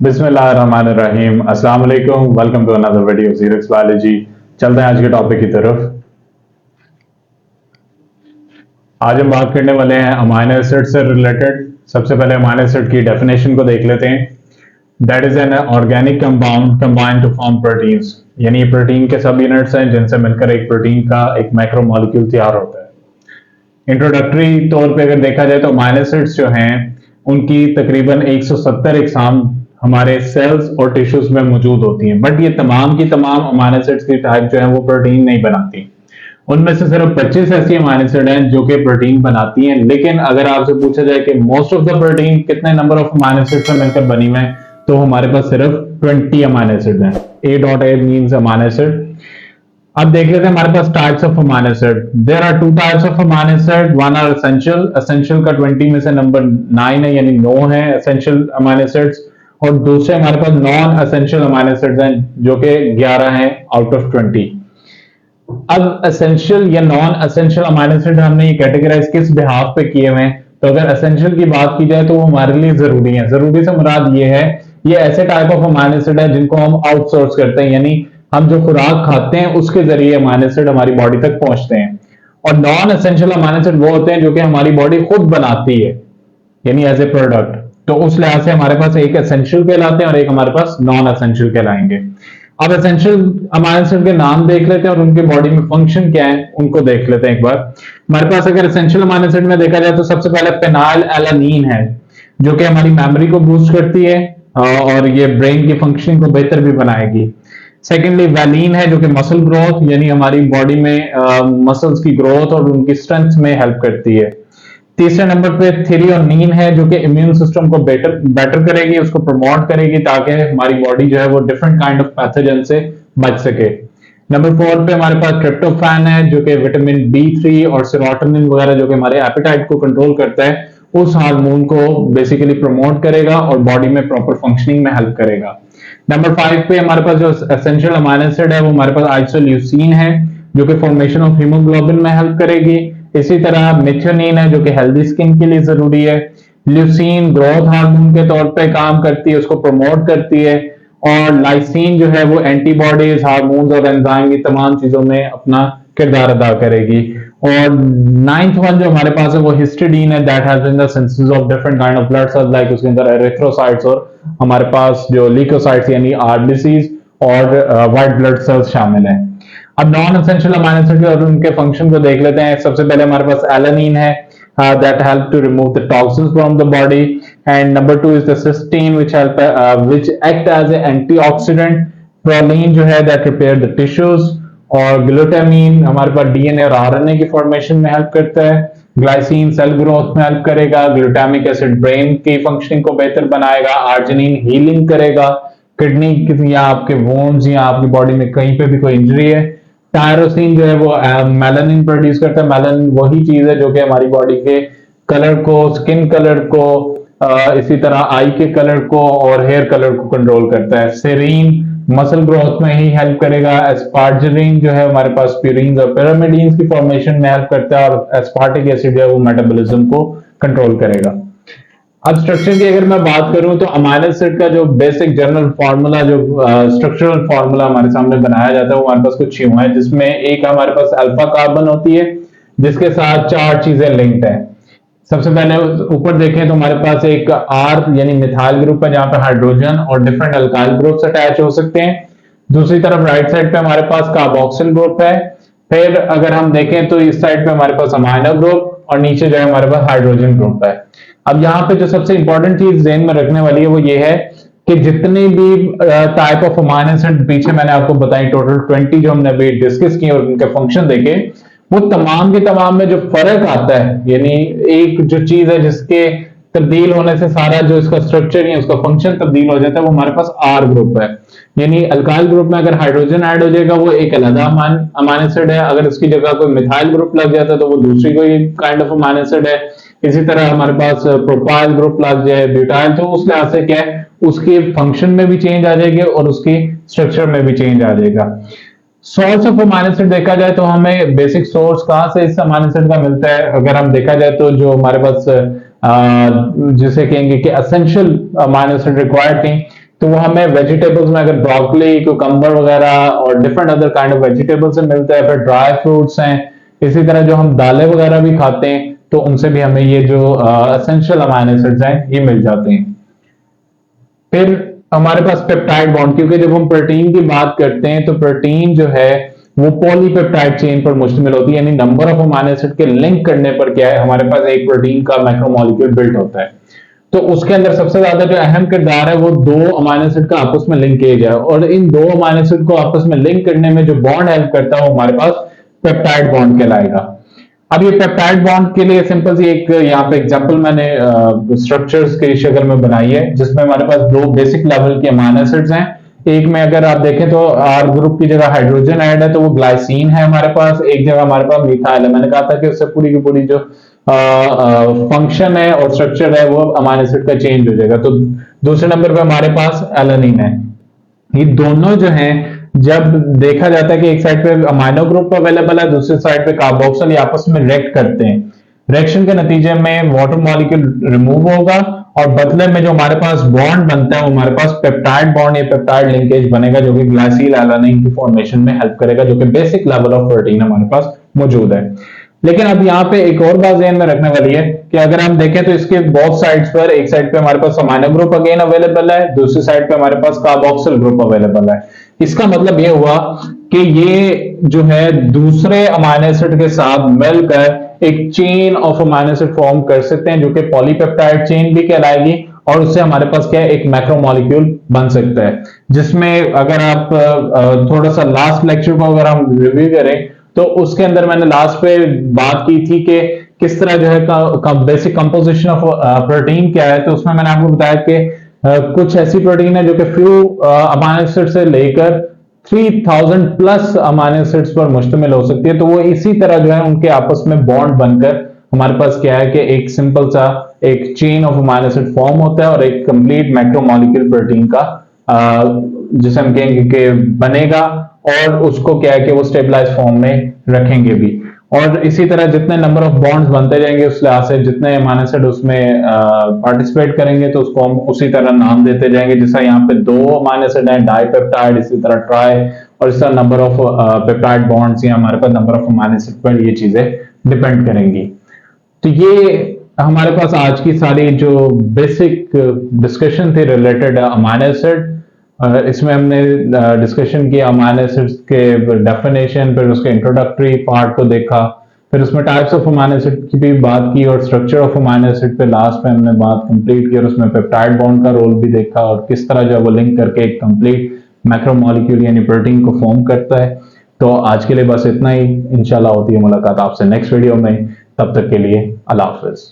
बिस्मिल्लाहिर्रहमानिर्रहीम। अस्सलाम वालेकुम। Welcome to another video Xerox biology. चलते हैं आज के टॉपिक की तरफ। आज हम बात करने वाले हैं अमाइनो एसिड से रिलेटेड। सबसे पहले अमाइनो एसिड की डेफिनेशन को देख लेते हैं। That is an organic compound combined to form proteins, यानी प्रोटीन के सब यूनिट्स हैं जिनसे मिलकर एक प्रोटीन का एक मैक्रोमोलिक्यूल तैयार होता है। इंट्रोडक्टरी तौर पे अगर देखा जाए तो अमाइनो एसिड्स जो हैं उनकी तकरीबन 170 इकसाम हमारे सेल्स और टिश्यूज में मौजूद होती हैं, बट ये तमाम की तमाम अमाइनो एसिड्स की टाइप जो है वो प्रोटीन नहीं बनाती। उनमें से सिर्फ 25 ऐसी अमाइनो एसिड हैं जो कि प्रोटीन बनाती हैं। लेकिन अगर आपसे पूछा जाए कि मोस्ट ऑफ द प्रोटीन कितने नंबर ऑफ अमाइनो एसिड से मिलकर बनी हुई है, तो हमारे पास सिर्फ 20 अमाइनो एसिड हैं। A.A means amino acid. अब देख लेते हैं हमारे पास types of amino acid. There are 2 types of amino acid. One are essential. Essential का 20 में से नंबर 9 है, यानी 9 है एसेंशियल अमाइनो एसिड्स। और दूसरे हमारे पास नॉन एसेंशियल अमाइनो एसिड्स हैं जो कि 11 हैं आउट ऑफ 20। अब एसेंशियल या नॉन एसेंशियल अमाइनो एसिड हमने ये कैटेगराइज किस बिहाफ पे किए हुए हैं, तो अगर एसेंशियल की बात की जाए तो वो हमारे लिए जरूरी है। जरूरी से मुराद ये है, ये ऐसे टाइप ऑफ अमाइनो एसिड है जिनको हम आउटसोर्स करते हैं, यानी हम जो खुराक खाते हैं उसके जरिए अमाइनो एसिड हमारी बॉडी तक पहुंचते हैं। और नॉन एसेंशियल अमाइनो एसिड वो होते हैं जो कि हमारी बॉडी खुद बनाती है, यानी एज ए प्रोडक्ट। तो उस लिहाज से हमारे पास एक एसेंशियल कहलाते हैं और एक हमारे पास नॉन एसेंशियल कहलाएंगे। अब एसेंशियल अमाइनो एसिड के नाम देख लेते हैं और उनके बॉडी में फंक्शन क्या है उनको देख लेते हैं एक बार। हमारे पास अगर एसेंशियल अमाइनो एसिड में देखा जाए तो सबसे पहले फेनाइल एलानीन है जो कि हमारी मेमोरी को बूस्ट करती है और ये ब्रेन की फंक्शनिंग को बेहतर भी बनाएगी। सेकेंडली वैलीन है जो कि मसल ग्रोथ, यानी हमारी बॉडी में मसल्स की ग्रोथ और उनकी स्ट्रेंथ में हेल्प करती है। तीसरे नंबर पे थ्रियोनीन है जो कि इम्यून सिस्टम को बेटर करेगी, उसको प्रमोट करेगी ताकि हमारी बॉडी जो है वो डिफरेंट काइंड ऑफ पैथोजन से बच सके। नंबर 4 पे हमारे पास ट्रिप्टोफैन है जो कि विटामिन B3 और सेरोटोनिन वगैरह जो कि हमारे एपेटाइट को कंट्रोल करता है उस हार्मोन को बेसिकली प्रमोट करेगा और बॉडी में प्रॉपर फंक्शनिंग में हेल्प करेगा। नंबर 5 पे हमारे पास जो एसेंशियल अमाइनो एसिड है वो हमारे पास आइसोल्यूसिन है जो कि फॉर्मेशन ऑफ हीमोग्लोबिन में हेल्प करेगी। इसी तरह मिथ्योनिन है जो कि हेल्दी स्किन के लिए जरूरी है। ल्यूसीन ग्रोथ हार्मोन के तौर पे काम करती है, उसको प्रमोट करती है। और लाइसिन जो है वो एंटीबॉडीज, हार्मोन्स और एंजाइम की तमाम चीजों में अपना किरदार अदा करेगी। और नाइन्थ वन जो हमारे पास है वो हिस्टिडीन है, that has in the synthesis of different kind of blood cells, like उसके अंदर एरिथ्रोसाइट्स और हमारे पास जो लीकोसाइट्स यानी आरबीसीज और व्हाइट ब्लड सेल्स शामिल हैं। अब नॉन एसेंशियल अमाइनो एसिड और उनके फंक्शन को देख लेते हैं। सबसे पहले हमारे पास एलानीन है that help to remove the toxins from the body, and number 2 is the cysteine which act as an antioxidant. Proline जो है that repair the tissues, और ग्लूटामीन हमारे पास डीएनए और आरएनए की फॉर्मेशन में हेल्प करता है। ग्लाइसिन सेल ग्रोथ में हेल्प करेगा। ग्लूटामिक एसिड ब्रेन की फंक्शनिंग को बेहतर बनाएगा। आर्जिनिन हीलिंग करेगा किडनी या आपके वोन्स या आपकी बॉडी में कहीं पे भी कोई इंजरी है। टायरोसिन जो है वो मेलानिन प्रोड्यूस करता है। मेलानिन वही चीज है जो कि हमारी बॉडी के कलर को, स्किन कलर को, इसी तरह आई के कलर को और हेयर कलर को कंट्रोल करता है। सेरीन मसल ग्रोथ में ही हेल्प करेगा। एस्पार्जिलिन जो है हमारे पास प्यूरिन और पिरामिडीन की फॉर्मेशन में हेल्प करता है। और एस्पार्टिक एसिड जो है वो मेटाबॉलिज्म को कंट्रोल करेगा। अब स्ट्रक्चर की अगर मैं बात करूं तो अमाइनो एसिड का जो बेसिक जनरल फार्मूला, जो स्ट्रक्चरल फार्मूला हमारे सामने बनाया जाता है वो हमारे पास कुछ यूं है, जिसमें एक हमारे पास अल्फा कार्बन होती है जिसके साथ 4 चीजें लिंक्ड हैं। सबसे पहले ऊपर देखें तो हमारे पास एक R यानी मिथाइल ग्रुप है जहां पे हाइड्रोजन और डिफरेंट अल्काइल ग्रुप्स अटैच हो सकते हैं। दूसरी तरफ राइट साइड पे हमारे पास कार्बोक्सिल ग्रुप है। फिर अगर हम देखें तो इस साइड पे हमारे पास अमाइनो ग्रुप और नीचे जो है हमारे पास हाइड्रोजन ग्रुप है। अब यहाँ पे जो सबसे इंपॉर्टेंट चीज ध्यान में रखने वाली है वो ये है कि जितने भी टाइप ऑफ अमाइनो एसिड पीछे मैंने आपको बताई, टोटल 20 जो हमने अभी डिस्कस किए और उनके फंक्शन देखे, वो तमाम के तमाम में जो फर्क आता है, यानी एक जो चीज है जिसके तब्दील होने से सारा जो इसका स्ट्रक्चर या उसका फंक्शन तब्दील हो जाता है वो हमारे पास R ग्रुप है। यानी अल्काइल ग्रुप में अगर हाइड्रोजन ऐड हो जाएगा वो एक अलग अमाइनो एसिड है। अगर उसकी जगह कोई मिथाइल ग्रुप लग जाता है तो वो दूसरी कोई काइंड ऑफ अमाइनो एसिड है। इसी तरह हमारे पास प्रोपाइल ग्रुप लग जाए, ब्यूटाइल, तो उस लिहाज से क्या है उसके फंक्शन में भी चेंज आ जाएगी और उसकी स्ट्रक्चर में भी चेंज आ जाएगा। सोर्स ऑफ अमाइनो एसिड देखा जाए तो हमें बेसिक सोर्स कहां से इस अमाइनो एसिड का मिलता है, अगर हम देखा जाए तो जो हमारे पास जिसे कहेंगे कि एसेंशियल अमाइनो एसिड रिक्वायर्ड थी, तो वो हमें वेजिटेबल्स में अगर ब्रोकली, कुकम्बर वगैरह और different other kind of vegetables से मिलते हैं, फिर ड्राई फ्रूट्स हैं, इसी तरह जो हम दालें वगैरह भी खाते हैं तो उनसे भी हमें ये जो एसेंशियल अमाइनो एसिड्स हैं ये मिल जाते हैं। फिर हमारे पास पेप्टाइड बॉन्ड, क्योंकि जब हम प्रोटीन की बात करते हैं तो प्रोटीन जो है वो पॉलीपेप्टाइड चेन पर मुश्तमिल होती है, यानी नंबर ऑफ अमाइनो एसिड के लिंक करने पर क्या है हमारे पास एक प्रोटीन का मैक्रोमोलेक्यूल बिल्ट होता है। तो उसके अंदर सबसे ज्यादा जो अहम किरदार है वो दो अमाइनो एसिड का आपस में लिंकेज है, और इन दो अमाइनो एसिड को आपस में लिंक करने में जो बॉन्ड हेल्प करता है वो हमारे पास पेप्टाइड बॉन्ड कहलाएगा। अब ये पेप्टाइड बॉन्ड के लिए सिंपल सी एक यहाँ पे एग्जांपल मैंने स्ट्रक्चर्स की शक्ल में बनाई है, जिसमें हमारे पास दो बेसिक लेवल के अमाइनो एसिड्स हैं। एक में अगर आप देखें तो आर ग्रुप की जगह हाइड्रोजन ऐड है तो वो ग्लाइसिन है हमारे पास, एक जगह हमारे पास मिथाइल है। मैंने कहा था कि उससे पूरी की पूरी जो फंक्शन है और स्ट्रक्चर है वो अमाइनो एसिड का चेंज हो जाएगा। तो दूसरे नंबर पे हमारे पास एलानिन है। ये दोनों जो हैं जब देखा जाता है कि एक साइड पे अमाइनो ग्रुप अवेलेबल है, दूसरी साइड पे कार्बोक्सिल, ये आपस में रिएक्ट करते हैं। रिएक्शन के नतीजे में वाटर मॉलिक्यूल रिमूव होगा और बदले में जो हमारे पास बॉन्ड बनता है वो हमारे पास पेप्टाइड बॉन्ड या पेप्टाइड लिंकेज बनेगा, जो कि ग्लाइसिल एलानिन की फॉर्मेशन में हेल्प करेगा, जो कि बेसिक लेवल ऑफ प्रोटीन हमारे पास मौजूद है। लेकिन अब यहाँ पे एक और बात ध्यान में रखने वाली है कि अगर हम देखें तो इसके बोथ साइड्स पर, एक साइड पे हमारे पास अमाइनो ग्रुप अगेन अवेलेबल है, दूसरी साइड पे हमारे पास कार्बोक्सिल ग्रुप अवेलेबल है। इसका मतलब ये हुआ कि ये जो है दूसरे अमाइनो एसिड के साथ मिलकर एक chain of amino acid form कर सकते हैं, जो कि पॉलीपेप्टाइड चेन भी कहलाएगी, और उससे हमारे पास क्या है एक मैक्रोमोलेक्यूल बन सकता है। जिसमें अगर आप थोड़ा सा लास्ट लेक्चर को अगर हम रिव्यू करें तो उसके अंदर मैंने लास्ट पे बात की थी कि किस तरह जो है बेसिक कंपोजिशन ऑफ प्रोटीन क्या है। तो उसमें मैंने आपको बताया कि कुछ ऐसी प्रोटीन है जो कि फ्यू अमाइनो एसिड से लेकर 3000 प्लस अमाइनो एसिड्स पर मुश्तमिल हो सकती है। तो वो इसी तरह जो है उनके आपस में बॉन्ड बनकर हमारे पास क्या है कि एक सिंपल सा एक chain of amino acid form होता है और एक कंप्लीट मैक्रोमोलेक्यूल प्रोटीन का जिसे हम कहेंगे कि बनेगा, और उसको क्या है कि वो स्टेबलाइज फॉर्म में रखेंगे भी। और इसी तरह जितने नंबर ऑफ बॉन्ड्स बनते जाएंगे उस लिहाज से जितने अमाइनो एसिड उसमें पार्टिसिपेट करेंगे तो उसको हम उसी तरह नाम देते जाएंगे। जैसा यहाँ पे दो अमाइनो एसिड है डाइपेप्टाइड, इसी तरह ट्राई, और इस तरह नंबर ऑफ पेप्टाइड बॉन्ड्स या हमारे पास नंबर ऑफ अमाइनो एसिड पर ये चीजें डिपेंड करेंगी। तो ये हमारे पास आज की सारी जो बेसिक डिस्कशन थी रिलेटेड अमाइनो एसिड। इसमें हमने डिस्कशन किया अमाइनो एसिड्स के डेफिनेशन, फिर उसके इंट्रोडक्टरी पार्ट को देखा, फिर उसमें टाइप्स ऑफ अमाइनो एसिड की भी बात की, और स्ट्रक्चर ऑफ अमाइनो एसिड पे लास्ट में हमने बात कंप्लीट की, और उसमें पेप्टाइड बॉन्ड का रोल भी देखा और किस तरह जो है वो लिंक करके एक कंप्लीट मैक्रोमोलेक्यूल यानी प्रोटीन को फॉर्म करता है। तो आज के लिए बस इतना ही, इंशाल्लाह होती है मुलाकात आपसे नेक्स्ट वीडियो में। तब तक के लिए अल्लाह हाफिज।